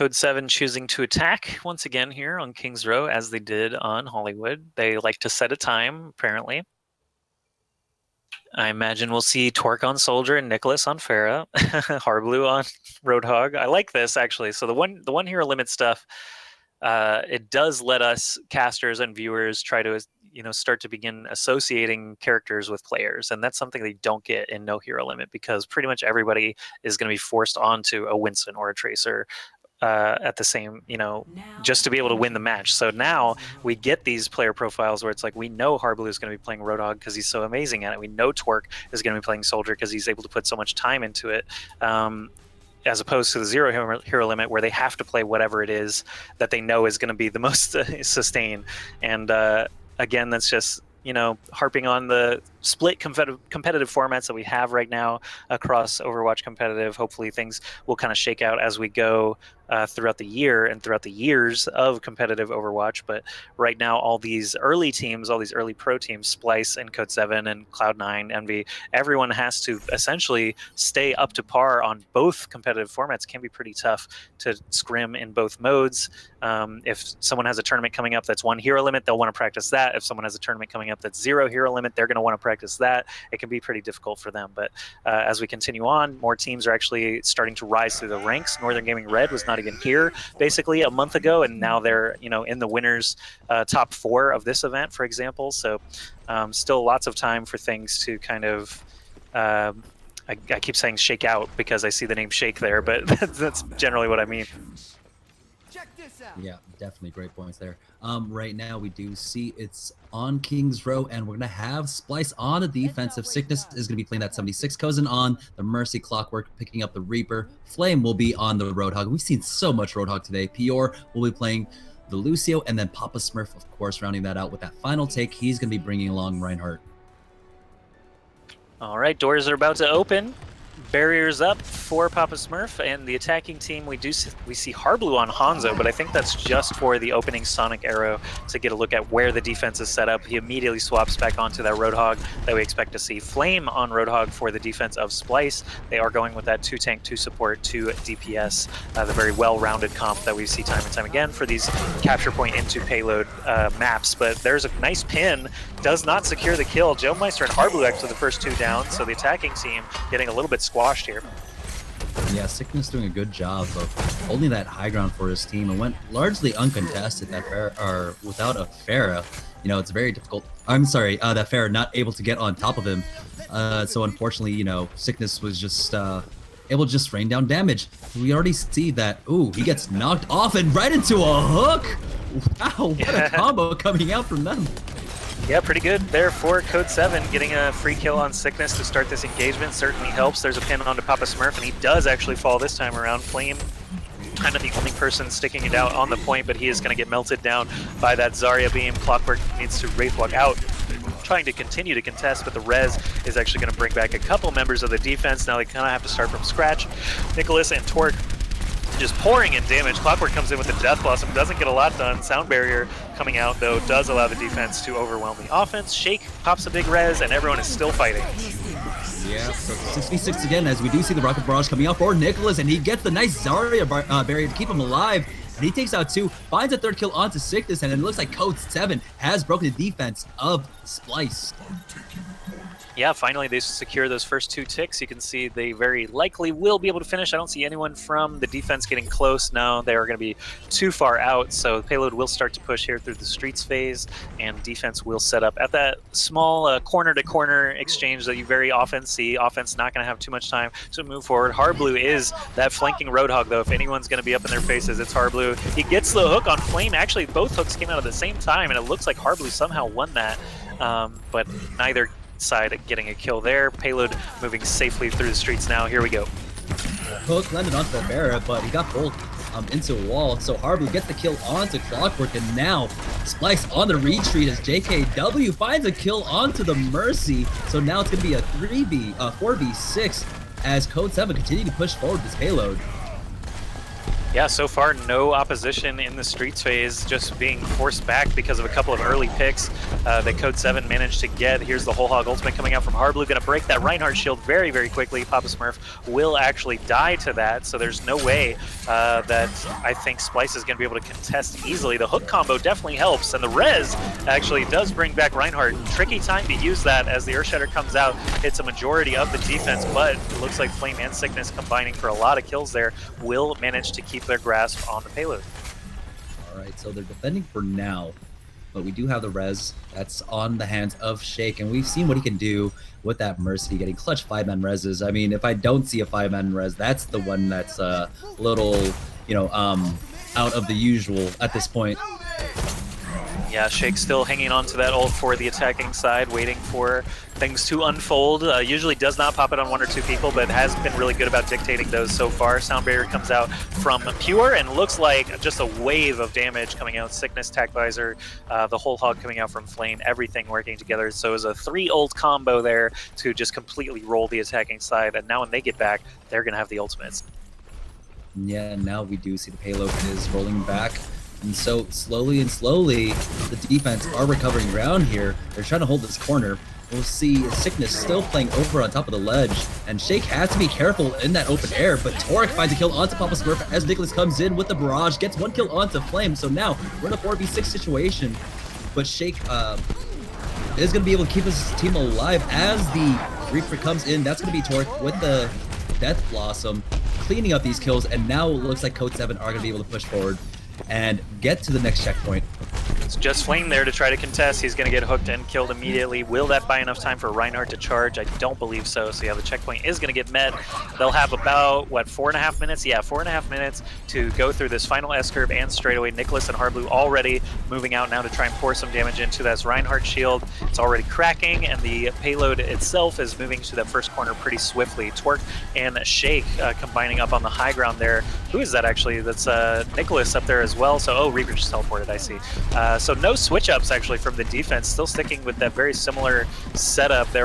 Code 7 choosing to attack once again here on Kings Row, as they did on Hollywood. They like to set a time, apparently. I imagine we'll see Torque on Soldier and Nicholas on Pharah, Harblue on Roadhog. I like this, actually. So the one hero limit stuff, it does let us casters and viewers try to start to begin associating characters with players, and that's something they don't get in no hero limit, because pretty much everybody is going to be forced onto a Winston or a Tracer at the same, just to be able to win the match. So now we get these player profiles where it's like, we know Harblue is going to be playing Roadhog because he's so amazing at it. We know Torque is going to be playing Soldier because he's able to put so much time into it. As opposed to the zero hero limit, where they have to play whatever it is that they know is going to be the most sustained. And again, that's just harping on the split competitive formats that we have right now across Overwatch competitive. Hopefully things will kind of shake out as we go throughout the year and throughout the years of competitive Overwatch. But right now, all these early teams, all these early pro teams, Splyce and Code 7 and Cloud9, Envy, everyone has to essentially stay up to par on both competitive formats. It can be pretty tough to scrim in both modes. If someone has a tournament coming up that's one hero limit, they'll want to practice that. If someone has a tournament coming up that's zero hero limit, they're going to want to practice that. It can be pretty difficult for them. But as we continue on, more teams are actually starting to rise through the ranks. Northern Gaming Red was not even here basically a month ago, and now they're in the winners top 4 of this event, for example. So still lots of time for things to kind of I keep saying shake out because I see the name Shake there, but that's generally what I mean. Yeah, definitely great points there. Right now we do see it's on Kings Row, and we're gonna have Splyce on the defensive. Sickness is gonna be playing that 76 Cozen on the Mercy, Clockwork picking up the Reaper. Flame will be on the Roadhog. We've seen so much Roadhog today. Pior will be playing the Lucio, and then Papa Smurf, of course, rounding that out with that final take. He's gonna be bringing along Reinhardt. All right, doors are about to open. Barriers up for Papa Smurf, and the attacking team, we see Harblue on Hanzo, but I think that's just for the opening Sonic Arrow to get a look at where the defense is set up. He immediately swaps back onto that Roadhog that we expect to see. Flame on Roadhog for the defense of Splyce. They are going with that 2 tank, 2 support, 2 DPS, the very well-rounded comp that we see time and time again for these capture point into payload maps. But there's a nice pin, does not secure the kill. Jamerson and Harblue actually the first 2 down, so the attacking team getting a little bit squashed here. Yeah, Sickness doing a good job of holding that high ground for his team and went largely uncontested that without a Pharah. It's very difficult. I'm sorry, that Pharah not able to get on top of him. So unfortunately, Sickness was just able to just rain down damage. We already see that, ooh, he gets knocked off and right into a hook. Wow, what a combo coming out from them. Yeah, pretty good there for Code 7. Getting a free kill on Sickness to start this engagement certainly helps. There's a pin onto Papa Smurf, and he does actually fall this time around. Flame, kind of the only person sticking it out on the point, but he is going to get melted down by that Zarya beam. Clockwork needs to Wraithwalk out, trying to continue to contest, but the res is actually going to bring back a couple members of the defense. Now they kind of have to start from scratch. Nicholas and Torque just pouring in damage. Clockwork comes in with the Death Blossom, doesn't get a lot done. Sound Barrier coming out, though, does allow the defense to overwhelm the offense. Shake pops a big res, and everyone is still fighting. Yeah, so 6v6 again, as we do see the Rocket Barrage coming out for Nicholas, and he gets the nice Zarya barrier to keep him alive. And he takes out 2, finds a 3rd kill onto Sickness, and it looks like Code 7 has broken the defense of Splyce. Yeah, finally they secure those first 2 ticks. You can see they very likely will be able to finish. I don't see anyone from the defense getting close. No, they are going to be too far out. So payload will start to push here through the streets phase, and defense will set up at that small corner-to-corner exchange that you very often see. Offense not going to have too much time to move forward. Harblue is that flanking Roadhog, though. If anyone's going to be up in their faces, it's Harblue. He gets the hook on Flame. Actually, both hooks came out at the same time, and it looks like Harblue somehow won that, but neither side getting a kill there. Payload moving safely through the streets now. Here we go. Hook landed onto the Pharah, but he got pulled into a wall. So Harblue gets the kill onto Clockwork, and now Splyce on the retreat as JKW finds a kill onto the Mercy. So now it's going to be a 4v6 as Code 7 continue to push forward this payload. Yeah, so far no opposition in the streets phase, just being forced back because of a couple of early picks that Code 7 managed to get. Here's the Whole Hog Ultimate coming out from Hardblue, going to break that Reinhardt shield very, very quickly. Papa Smurf will actually die to that, so there's no way that I think Splyce is going to be able to contest easily. The hook combo definitely helps, and the res actually does bring back Reinhardt. Tricky time to use that as the Earthshatter comes out. It's a majority of the defense, but it looks like Flame and Sickness combining for a lot of kills there will manage to keep their grasp on the payload. All right, so they're defending for now, but we do have the res that's on the hands of Shake, and we've seen what he can do with that Mercy, getting clutch 5-man reses. I mean, if I don't see a 5-man res, that's the one that's a little, you know, out of the usual at this point. Yeah, Shake still hanging on to that ult for the attacking side, waiting for things to unfold. Usually does not pop it on 1 or 2 people, but has been really good about dictating those so far. Sound Barrier comes out from Pure and looks like just a wave of damage coming out. Sickness, Tac Visor, the Whole Hog coming out from Flame, everything working together. So it was a 3 ult combo there to just completely roll the attacking side. And now when they get back, they're going to have the ultimates. Yeah, now we do see the payload is rolling back. And so slowly, the defense are recovering ground here. They're trying to hold this corner. We'll see Sickness still playing over on top of the ledge, and Shake has to be careful in that open air, but Torek finds a kill onto Papa Smurf as Nicholas comes in with the barrage, gets 1 kill onto Flame, so now we're in a 4v6 situation, but Shake is going to be able to keep his team alive as the Reaper comes in. That's going to be Torek with the Death Blossom, cleaning up these kills, and now it looks like Code 7 are going to be able to push forward and get to the next checkpoint. It's just Flame there to try to contest. He's going to get hooked and killed immediately. Will that buy enough time for Reinhardt to charge? I don't believe so. So yeah, the checkpoint is going to get met. They'll have about, what, 4.5 minutes? Yeah, 4.5 minutes to go through this final S-curve, and straight away Nicholas and Hardblue already moving out now to try and pour some damage into that Reinhardt shield. It's already cracking, and the payload itself is moving to that first corner pretty swiftly. Twerk and Shake combining up on the high ground there. Who is that actually? That's Nicholas up there as well. So, oh, Reaper just teleported, I see. So no switch-ups actually from the defense, still sticking with that very similar setup. They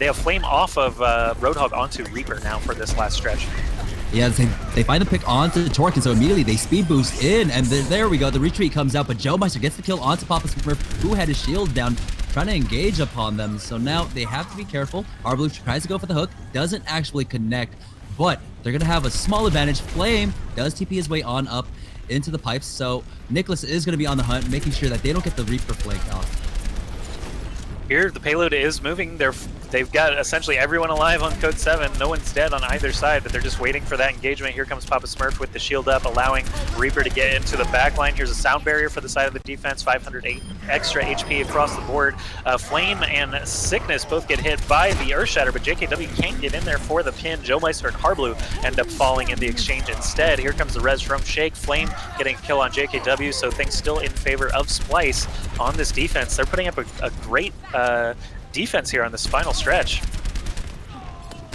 have Flame off of Roadhog onto Reaper now for this last stretch. Yeah, they find the pick onto the Torque, and so immediately they speed boost in, and there we go. The retreat comes out, but Jomeister gets the kill onto Papa Smurf, who had his shield down, trying to engage upon them. So now they have to be careful. Hardblue tries to go for the hook, doesn't actually connect, but they're going to have a small advantage. Flame does TP his way on up into the pipes, so Nicholas is going to be on the hunt, making sure that they don't get the Reaper flank off. Here, the payload is moving. They've got essentially everyone alive on Code 7. No one's dead on either side, but they're just waiting for that engagement. Here comes Papa Smurf with the shield up, allowing Reaper to get into the back line. Here's a sound barrier for the side of the defense, 508 extra HP across the board. Flame and Sickness both get hit by the Earthshatter, but JKW can't get in there for the pin. Jomeister and Hardblue end up falling in the exchange instead. Here comes the res from Shake. Flame getting a kill on JKW, so things still in favor of Splyce on this defense. They're putting up a great defense here on this final stretch.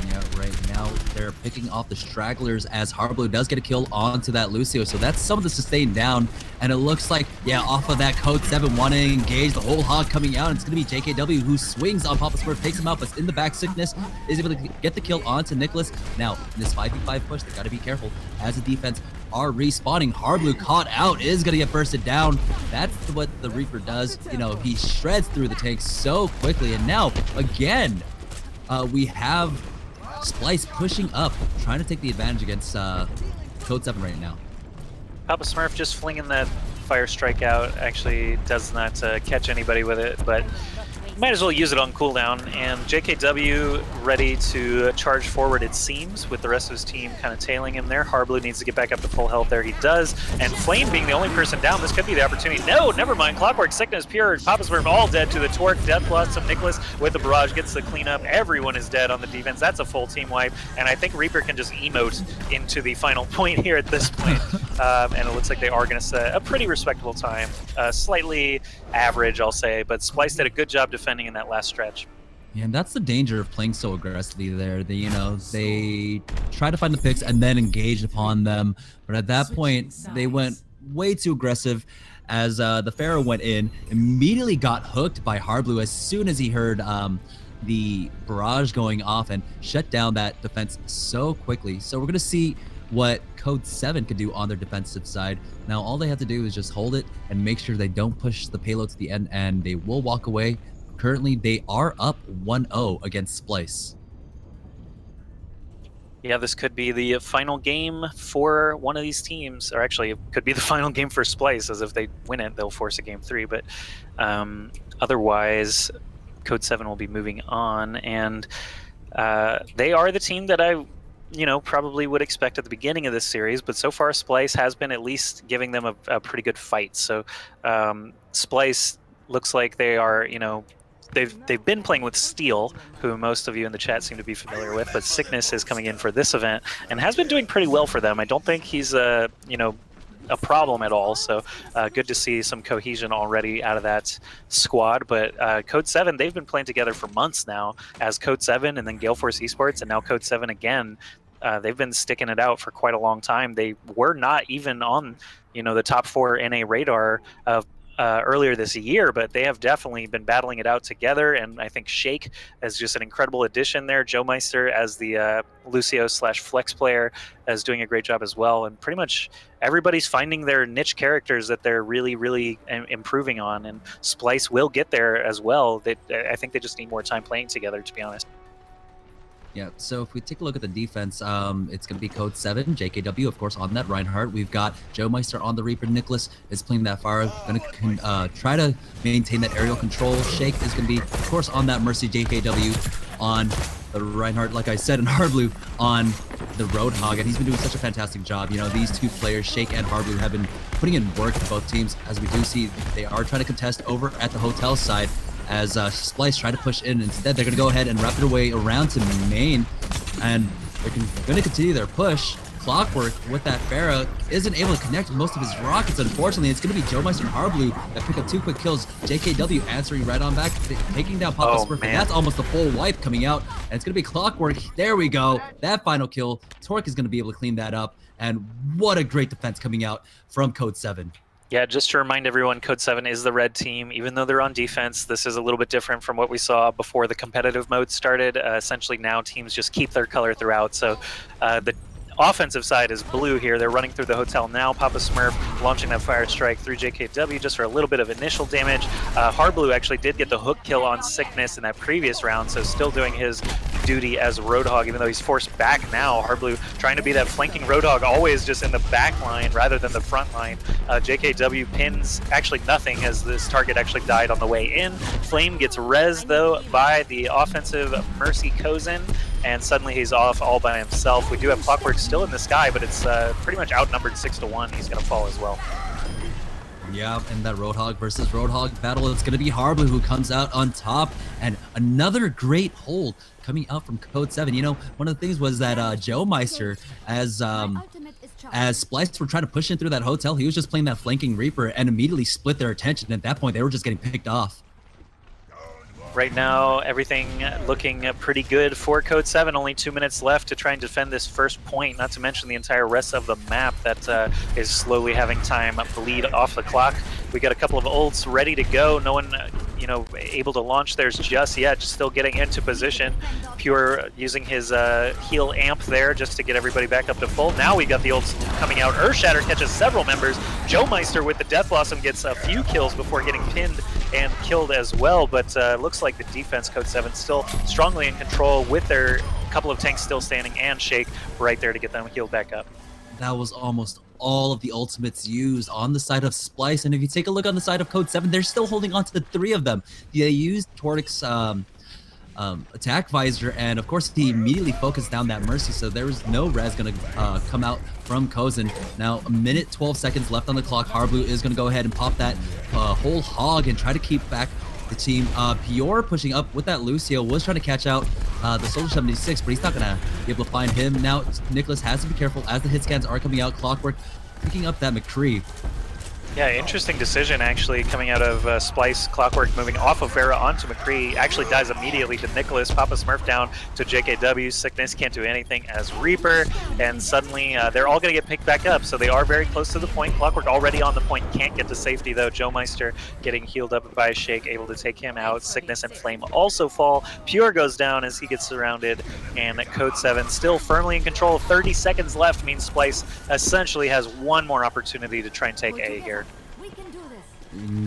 Yeah, right now they're picking off the stragglers as Hardblue does get a kill onto that Lucio, so that's some of the sustained down, and it looks like, yeah, off of that Code 7 wanting to engage, the Whole Hog coming out, and it's going to be JKW who swings on Papa Smurf, takes him out, but in the back, Sickness is able to get the kill onto Nicholas. Now, in this 5v5 push, they got to be careful as the defense are respawning. Hardblue caught out, is going to get bursted down. That's what the Reaper does. You know, he shreds through the tank so quickly, and now, again, we have Splyce pushing up, trying to take the advantage against Code 7 right now. Papa Smurf just flinging that fire strike out. Actually does not catch anybody with it, but might as well use it on cooldown. And JKW ready to charge forward, it seems, with the rest of his team kind of tailing him there. Hardblue needs to get back up to full health there. He does. And Flame being the only person down, this could be the opportunity. No, never mind. Clockwork, Sickness, Pure, Papa Smurf all dead to the Torque. Death Blossom, Nicholas with the barrage gets the cleanup. Everyone is dead on the defense. That's a full team wipe. And I think Reaper can just emote into the final point here at this point. And it looks like they are going to set a pretty respectable time. Slightly average, I'll say, but Splyce did a good job defending in that last stretch. Yeah, and that's the danger of playing so aggressively there. They try to find the picks and then engage upon them. But at that point, they went way too aggressive as the Pharaoh went in, immediately got hooked by Hardblue as soon as he heard the barrage going off and shut down that defense so quickly. So we're going to see what Code 7 could do on their defensive side. Now, all they have to do is just hold it and make sure they don't push the payload to the end, and they will walk away. Currently, they are up 1-0 against Splyce. Yeah, this could be the final game for one of these teams, or actually, it could be the final game for Splyce, as if they win it, they'll force a game 3. But otherwise, Code 7 will be moving on, and they are the team that I, probably would expect at the beginning of this series. But so far, Splyce has been at least giving them a pretty good fight. So Splyce looks like they are, they've been playing with Steel, who most of you in the chat seem to be familiar with, but Sickness is coming in for this event and has been doing pretty well for them. I don't think he's a problem at all, so good to see some cohesion already out of that squad. But Code 7, they've been playing together for months now as Code 7 and then Gale Force Esports, and now Code 7 again. They've been sticking it out for quite a long time. They were not even on the top 4 NA radar of earlier this year, but they have definitely been battling it out together. And I think Shake is just an incredible addition there. Joe Meister as the Lucio/Flex player is doing a great job as well. And pretty much everybody's finding their niche characters that they're really, really improving on. And Splyce will get there as well. I think they just need more time playing together, to be honest. Yeah, so if we take a look at the defense, it's going to be Code 7, JKW, of course, on that Reinhardt. We've got Joe Meister on the Reaper. Nicholas is playing that fire, going to try to maintain that aerial control. Shake is going to be, of course, on that Mercy. JKW on the Reinhardt, like I said, and Hardblue on the Roadhog, and he's been doing such a fantastic job. These two players, Shake and Hardblue, have been putting in work for both teams. As we do see, they are trying to contest over at the hotel side, as Splyce try to push in. Instead, they're going to go ahead and wrap their way around to main, and they're going to continue their push. Clockwork with that Pharah isn't able to connect most of his rockets, unfortunately. It's going to be Joe Meister and Hardblue that pick up 2 quick kills. JKW answering right on back, taking down Papa Smurf, and that's almost a full wipe coming out. And it's going to be Clockwork. There we go. That final kill. Torque is going to be able to clean that up. And what a great defense coming out from Code 7. Yeah, just to remind everyone, Code 7 is the red team. Even though they're on defense, this is a little bit different from what we saw before the competitive mode started. Essentially, now teams just keep their color throughout. So the offensive side is blue here. They're running through the hotel now. Papa Smurf launching that fire strike through JKW just for a little bit of initial damage. Hardblue actually did get the hook kill on Sickness in that previous round, so still doing his duty as Roadhog, even though he's forced back now. Hardblue trying to be that flanking Roadhog, always just in the back line rather than the front line. JKW pins actually nothing as this target actually died on the way in. Flame gets rezzed though by the offensive Mercy Kozin, and suddenly he's off all by himself. We do have Clockwork still in the sky, but it's pretty much outnumbered 6-1. He's going to fall as well. Yeah, and that Roadhog versus Roadhog battle, it's going to be Hardblue who comes out on top, and another great hold coming out from Code 7. One of the things was that Joe Meister, as Splyce were trying to push in through that hotel, he was just playing that flanking Reaper and immediately split their attention. At that point, they were just getting picked off. Right now, everything looking pretty good for Code 7. Only 2 minutes left to try and defend this first point, not to mention the entire rest of the map that is slowly having time bleed off the clock. We got a couple of ults ready to go. No one, able to launch theirs just yet, just still getting into position. Pure using his heal amp there just to get everybody back up to full. Now we got the ults coming out. Earthshatter catches several members. Joe Meister with the Death Blossom gets a few kills before getting pinned and killed as well, but looks like the defense, Code 7, still strongly in control with their couple of tanks still standing and Shake right there to get them healed back up. That was almost all of the ultimates used on the side of Splyce, and if you take a look on the side of Code 7, they're still holding on to the 3 of them. They used Tortic's attack visor, and of course he immediately focused down that Mercy, so there was no res going to come out from Kozin. Now, 1:12 seconds left on the clock. Hardblue is going to go ahead and pop that whole hog and try to keep back the team. Pior pushing up with that Lucio, was trying to catch out the Soldier 76, but he's not going to be able to find him. Now, Nicholas has to be careful as the hit scans are coming out. Clockwork picking up that McCree. Yeah, interesting decision actually coming out of Splyce. Clockwork moving off of Farah onto McCree. Actually dies immediately to Nicholas. Papa Smurf down to JKW. Sickness can't do anything as Reaper. And suddenly they're all going to get picked back up. So they are very close to the point. Clockwork already on the point. Can't get to safety though. Joe Meister getting healed up by Shake. Able to take him out. Sickness and Flame also fall. Pure goes down as he gets surrounded. And Code 7 still firmly in control. 30 seconds left means Splyce essentially has one more opportunity to try and take A here.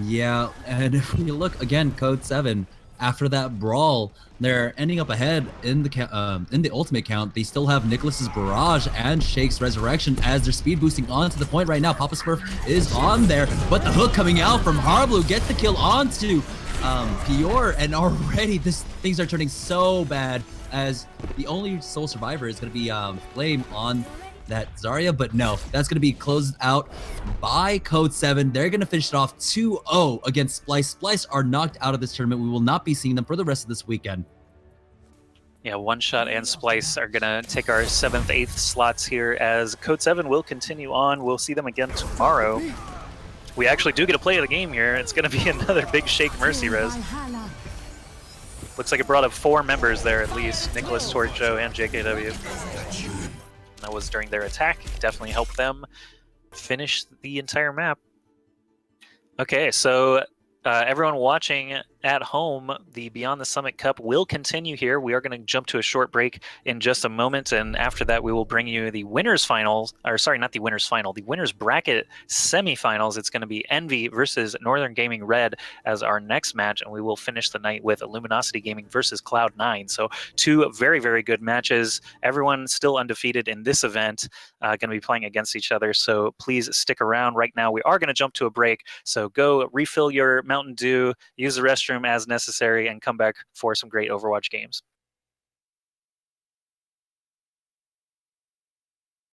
Yeah, and if we look again, Code 7, after that brawl, they're ending up ahead in the ultimate count. They still have Nicholas's Barrage and Shake's Resurrection as they're speed boosting onto the point right now. Papa Smurf is on there, but the hook coming out from Harblue gets the kill onto Pior, and already things are turning so bad as the only sole survivor is going to be Flame on that Zarya, but no, that's going to be closed out by Code 7. They're going to finish it off 2-0 against Splyce. Splyce are knocked out of this tournament. We will not be seeing them for the rest of this weekend. Yeah, One Shot and Splyce are going to take our 7th, 8th slots here as Code 7 will continue on. We'll see them again tomorrow. We actually do get to play the game here. It's going to be another big Shake Mercy res. Looks like it brought up 4 members there at least. Nicholas, Torch, Joe, and JKW. That was during their attack. Definitely helped them finish the entire map. Okay, so everyone watching at home, the Beyond the Summit Cup will continue here. We are going to jump to a short break in just a moment, and after that we will bring you the winners finals, or sorry, not the winners final, the winners bracket semifinals. It's going to be Envy versus Northern Gaming Red as our next match, and we will finish the night with Luminosity Gaming versus Cloud9. So 2 very, very good matches. Everyone still undefeated in this event, going to be playing against each other, so please stick around. Right now we are going to jump to a break, so go refill your Mountain Dew, use the restroom as necessary, and come back for some great Overwatch games.